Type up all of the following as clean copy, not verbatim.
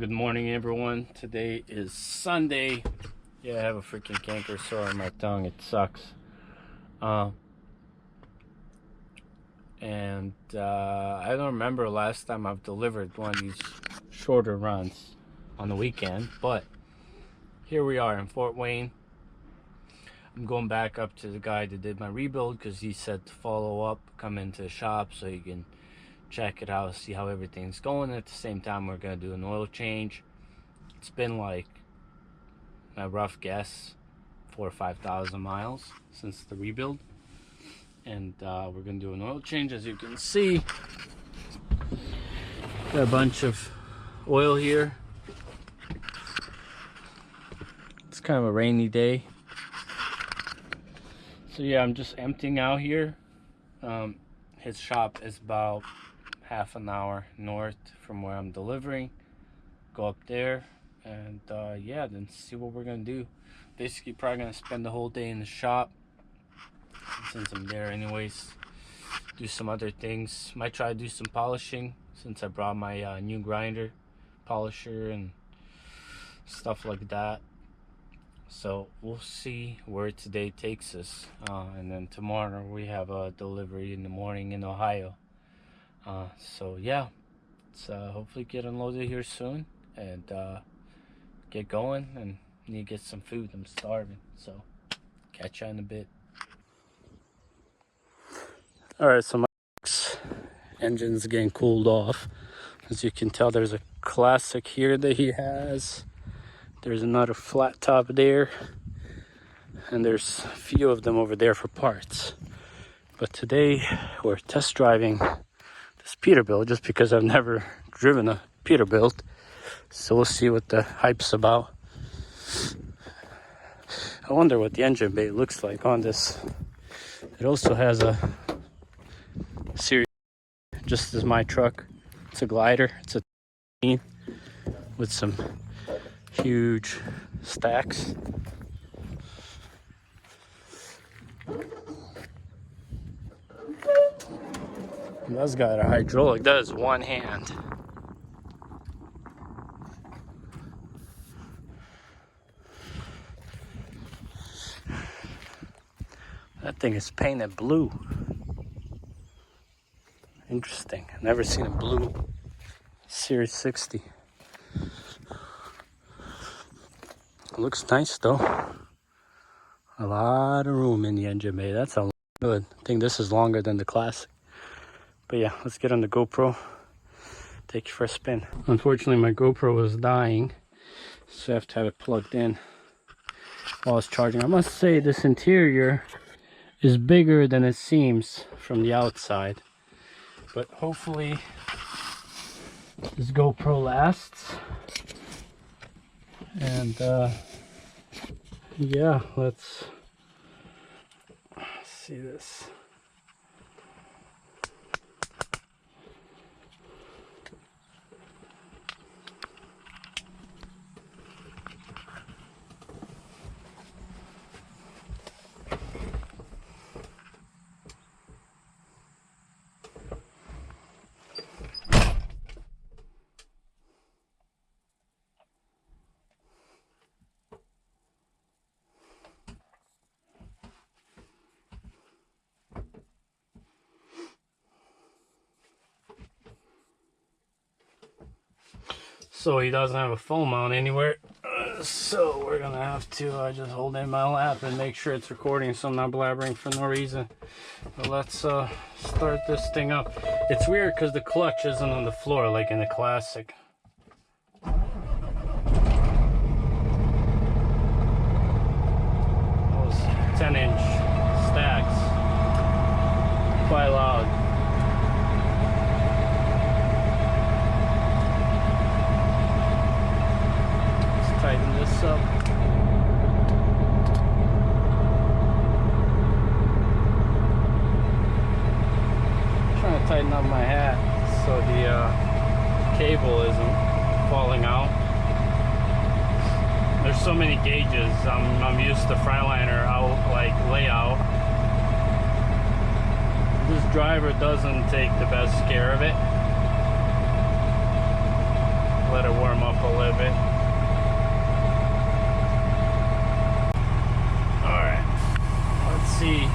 Good morning, everyone. Today is Sunday. Yeah, I have a freaking canker sore on my tongue. It sucks. I don't remember last time I've delivered one of these shorter runs on the weekend, but here we are in Fort Wayne. I'm going back up to the guy that did my rebuild because he said to follow up, come into the shop so you can check it out, see how everything's going. At the same time, we're going to do an oil change. It's been like, a rough guess, 4,000 or 5,000 miles since the rebuild. And we're going to do an oil change. As you can see, got a bunch of oil here. It's kind of a rainy day. So yeah, I'm just emptying out here. His shop is about half an hour north from where I'm delivering. Go up there and yeah, then see what we're gonna do. Basically probably gonna spend the whole day in the shop since I'm there anyways. Do some other things. Might try to do some polishing since I brought my new grinder, polisher and stuff like that. So we'll see where today takes us, and then tomorrow we have a delivery in the morning in Ohio. So yeah, let's hopefully get unloaded here soon and get going, and need to get some food. I'm starving, so catch you in a bit. Alright, so my engine's getting cooled off. As you can tell, there's a classic here that he has. There's another flat top there, and there's a few of them over there for parts. But today we're test driving this Peterbilt just because I've never driven a Peterbilt. So we'll see what the hype's about. I wonder what the engine bay looks like on this. It also has a series, just as my truck. It's a glider. It's a with some huge stacks. That's got a hydraulic. That is one hand. That thing is painted blue. Interesting. I've never seen a blue Series 60. It looks nice though. A lot of room in the engine bay. That's a good. I think this is longer than the Classic. But yeah, let's get on the GoPro. Take you for a spin. Unfortunately, my GoPro was dying, so I have to have it plugged in while it's charging. I must say this interior is bigger than it seems from the outside. But hopefully this GoPro lasts. And yeah, let's see this. So he doesn't have a phone mount anywhere, so we're gonna have to just hold it in my lap and make sure it's recording so I'm not blabbering for no reason. But let's start this thing up. It's weird because the clutch isn't on the floor like in the Classic. Those 10-inch stacks, quite loud. Tighten this up. I'm trying to tighten up my hat so the cable isn't falling out. There's so many gauges. I'm used to Freightliner out like layout. This driver doesn't take the best care of it. Let it warm up a little bit. Alright, let's see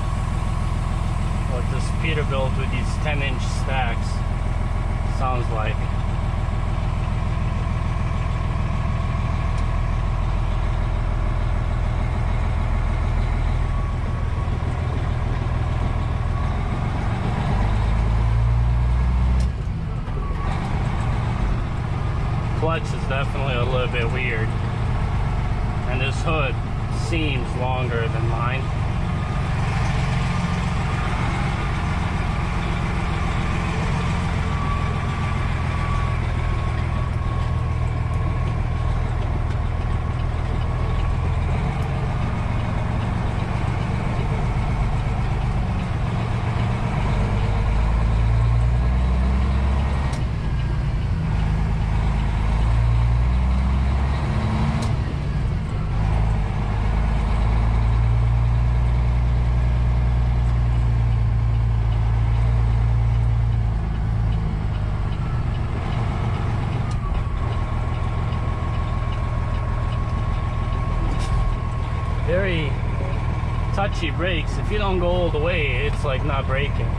what this Peterbilt with these 10-inch stacks sounds like. Clutch is definitely a little bit weird, and this hood seems longer than mine. Very touchy brakes. If you don't go all the way, it's like not braking.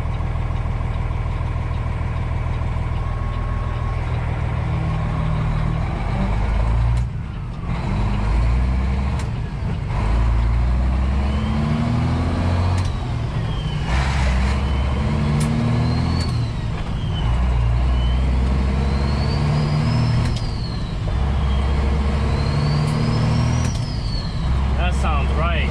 Sounds right.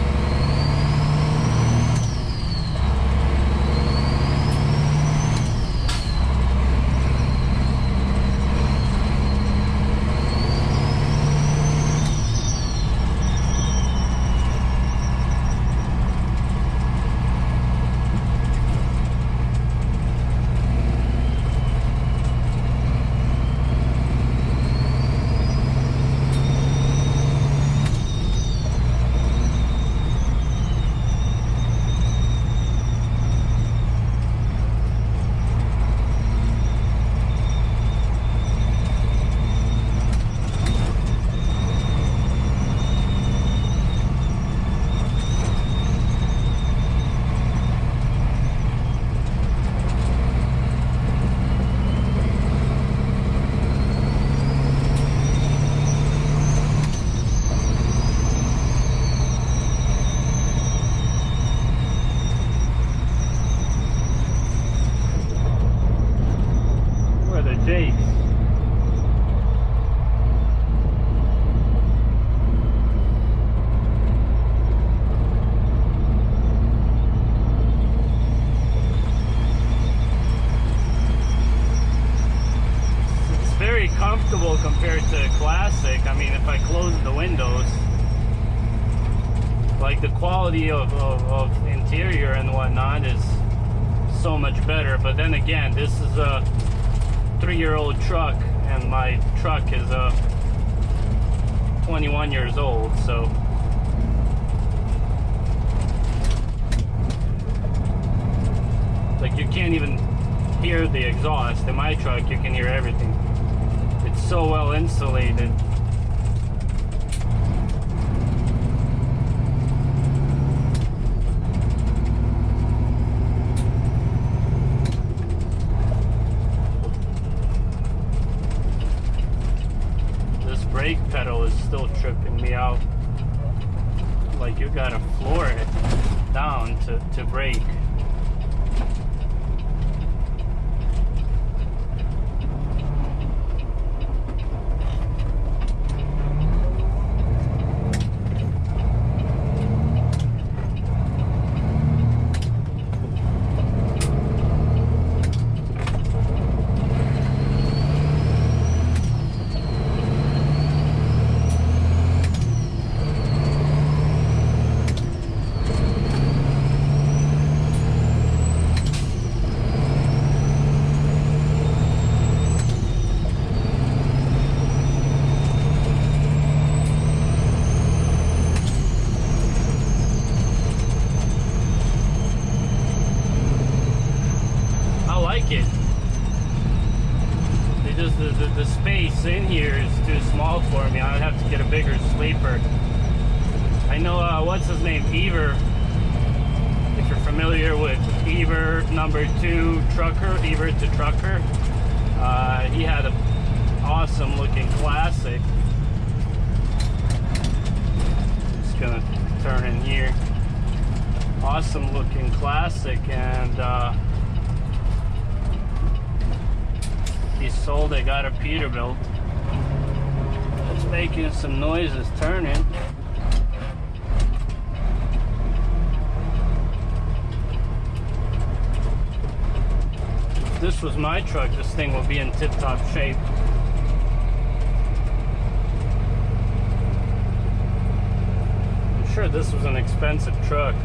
Jakes. It's very comfortable compared to Classic. I mean, if I close the windows, like the quality of interior and whatnot is so much better. But then again, this is a 3-year-old truck, and my truck is 21 years old, so like you can't even hear the exhaust. In my truck you can hear everything. It's so well insulated. Brake pedal is still tripping me out. Like you gotta floor it down to brake. for me. I'd have to get a bigger sleeper. I know, what's his name? Ever. If you're familiar with Ever #2 trucker, Ever to trucker, he had an awesome looking classic. Just gonna turn in here. Awesome looking classic, and he sold it, got a Peterbilt. It's making some noises turning. If this was my truck, this thing would be in tip-top shape. I'm sure this was an expensive truck.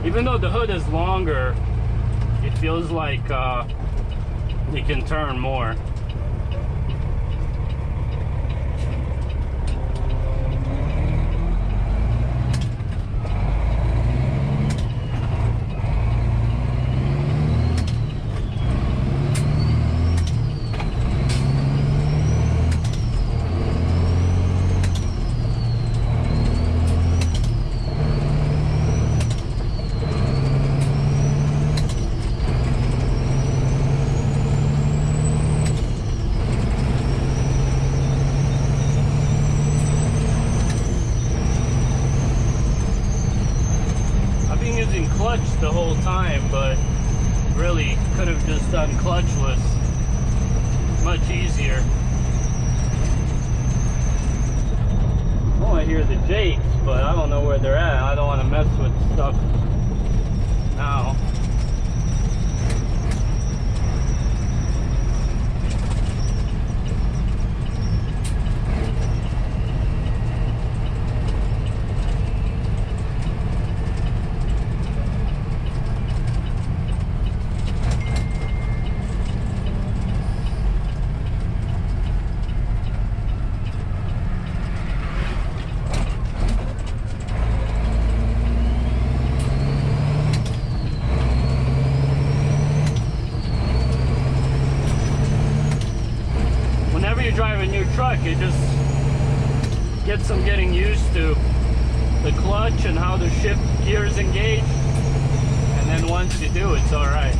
Even though the hood is longer, it feels like it can turn more. Clutch the whole time, but really could have just done clutchless. Much easier. Oh, I hear the jakes, but I don't know where they're at. I don't want to mess with stuff now. Drive a new truck, it just gets some getting used to the clutch and how the shift gears engage, and then once you do, it's all right.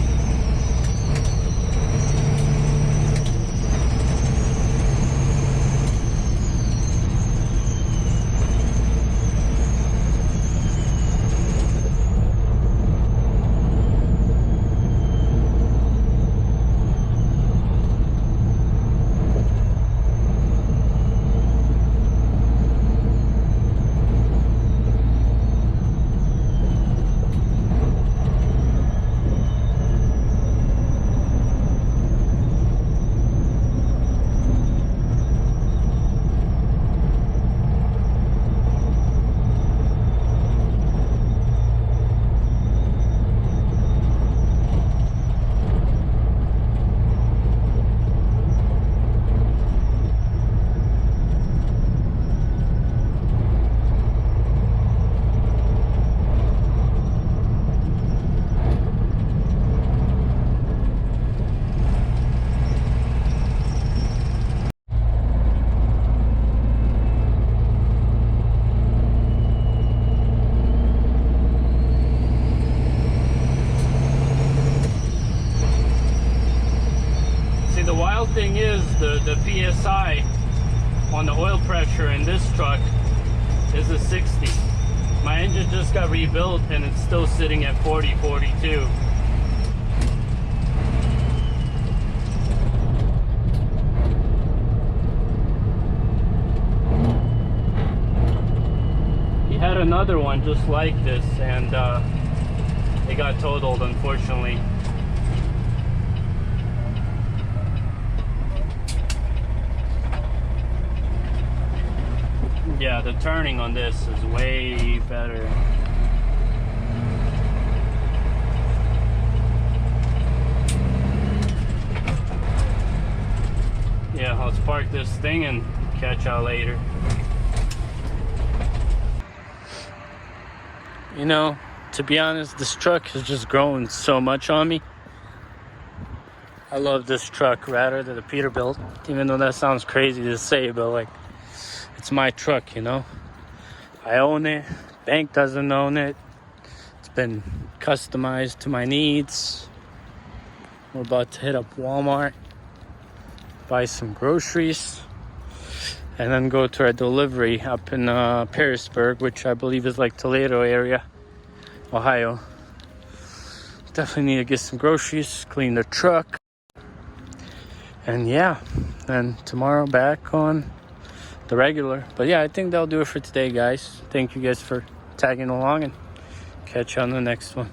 Thing is the PSI on the oil pressure in this truck is a 60. My engine just got rebuilt and it's still sitting at 40, 42. He had another one just like this, and it got totaled, unfortunately. Yeah, the turning on this is way better. this thing and catch y'all later. You know, to be honest, this truck has just grown so much on me. I love this truck rather than the Peterbilt, even though that sounds crazy to say, but like, it's my truck, you know. I own it. Bank doesn't own it. It's been customized to my needs. We're about to hit up Walmart, buy some groceries, and then go to our delivery up in Perrysburg, which I believe is like Toledo area, Ohio. Definitely need to get some groceries, clean the truck, and yeah, then tomorrow back on the regular. But yeah, I think that'll do it for today, guys. Thank you guys for tagging along, and catch you on the next one.